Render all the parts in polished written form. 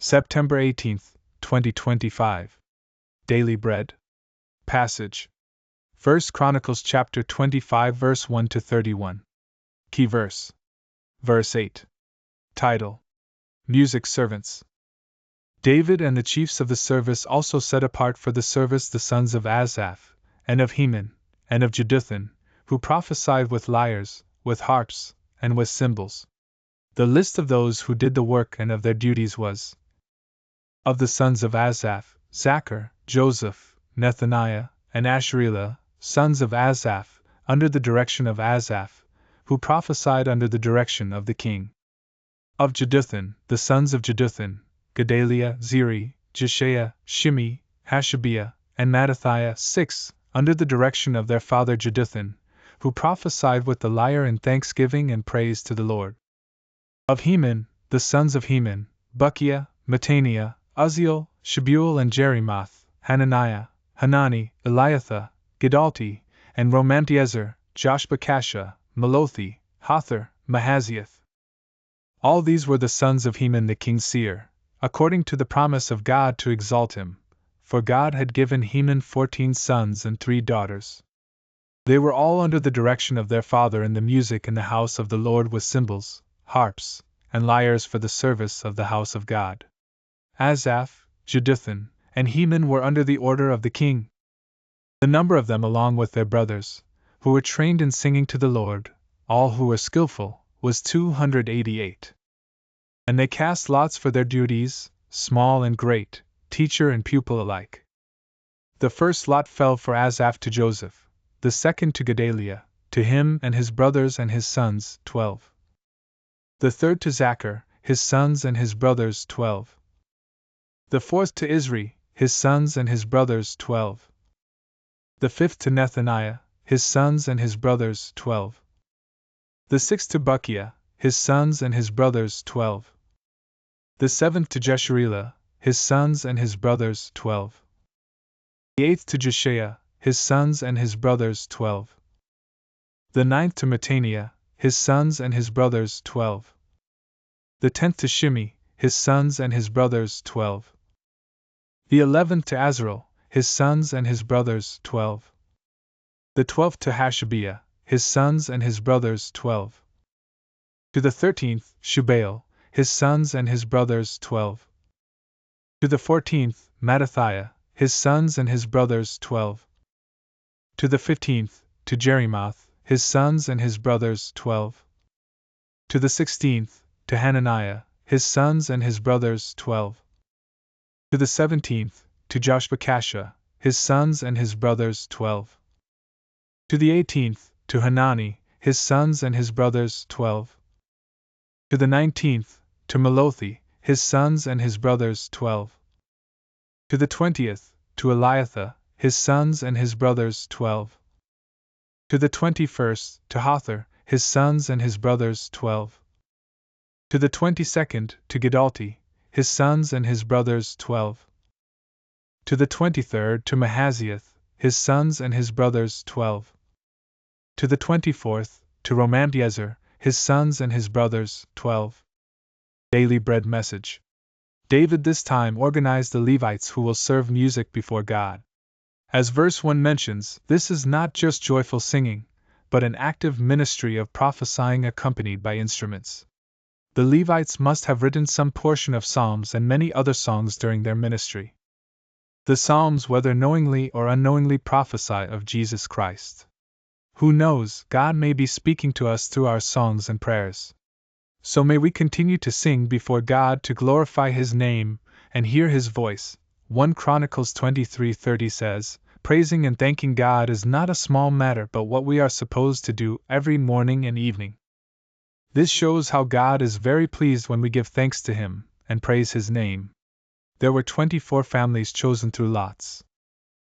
September 18, 2025. Daily Bread. Passage. 1 Chronicles chapter 25 verse 1 to 31. Key verse. Verse 8. Title. Music Servants. David and the chiefs of the service also set apart for the service the sons of Asaph, and of Heman, and of Jeduthun, who prophesied with lyres, with harps, and with cymbals. The list of those who did the work and of their duties was: of the sons of Asaph, Zachar, Joseph, Nethaniah, and Asherelah, sons of Asaph, under the direction of Asaph, who prophesied under the direction of the king. Of Jeduthun, the sons of Jeduthun, Gedaliah, Zeri, Jeshaiah, Shimei, Hashabiah, and Mattithiah, 6, under the direction of their father Jeduthun, who prophesied with the lyre in thanksgiving and praise to the Lord. Of Heman, the sons of Heman, Bukiah, Mattaniah, Uzziel, Shebuel, and Jerimoth, Hananiah, Hanani, Eliathah, Gidalti, and Romamtiezer, Joshbekashah, Malothi, Hothar, Mahaziath. All these were the sons of Heman the king's seer, according to the promise of God to exalt him, for God had given Heman 14 sons and 3 daughters. They were all under the direction of their father in the music in the house of the Lord with cymbals, harps, and lyres for the service of the house of God. Asaph, Jeduthun, and Heman were under the order of the king. The number of them, along with their brothers, who were trained in singing to the Lord, all who were skillful, was 288. And they cast lots for their duties, small and great, teacher and pupil alike. The first lot fell for Asaph to Joseph, the second to Gedaliah, to him and his brothers and his sons, 12. The third to Zachar, his sons and his brothers, 12. The fourth to Isri, his sons and his brothers, 12. The fifth to Nethaniah, his sons and his brothers, 12. The sixth to Bukiah, his sons and his brothers, 12. The seventh to Jeshurela, his sons and his brothers, 12. The eighth to Jeshaiah, his sons and his brothers, 12. The ninth to Mattaniah, his sons and his brothers, 12. The 10th to Shimei, his sons and his brothers, 12. The 11th to Azarel, his sons and his brothers, 12. The 12th to Hashabiah, his sons and his brothers, 12. To the 13th, Shubael, his sons and his brothers, 12. To the 14th, Mattithiah, his sons and his brothers, 12. To the 15th, to Jerimoth, his sons and his brothers, 12. To the 16th, to Hananiah, his sons and his brothers, 12. To the 17th, to Joshbekashah, his sons and his brothers, 12. To the 18th, to Hanani, his sons and his brothers, 12. To the 19th, to Malothi, his sons and his brothers, 12. To the 20th, to Eliathah, his sons and his brothers, 12. To the 21st, to Hothar, his sons and his brothers, 12. To the 22nd, to Gidalti, his sons and his brothers, 12. To the 23rd, to Mahaziath, his sons and his brothers, 12. To the 24th, to Romamtiezer, his sons and his brothers, 12. Daily Bread Message. David this time organized the Levites who will serve music before God. As verse 1 mentions, this is not just joyful singing, but an active ministry of prophesying accompanied by instruments. The Levites must have written some portion of psalms and many other songs during their ministry. The psalms, whether knowingly or unknowingly, prophesy of Jesus Christ. Who knows, God may be speaking to us through our songs and prayers. So may we continue to sing before God to glorify His name and hear His voice. 1 Chronicles 23:30 says, praising and thanking God is not a small matter but what we are supposed to do every morning and evening. This shows how God is very pleased when we give thanks to Him and praise His name. There were 24 families chosen through lots.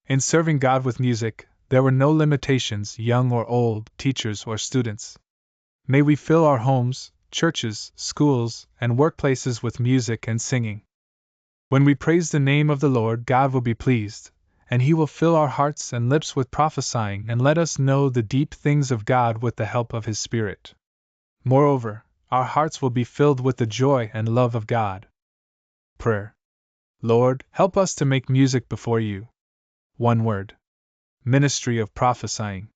In serving God with music, there were no limitations, young or old, teachers or students. May we fill our homes, churches, schools, and workplaces with music and singing. When we praise the name of the Lord, God will be pleased, and He will fill our hearts and lips with prophesying and let us know the deep things of God with the help of His Spirit. Moreover, our hearts will be filled with the joy and love of God. Prayer. Lord, help us to make music before you. One word. Ministry of prophesying.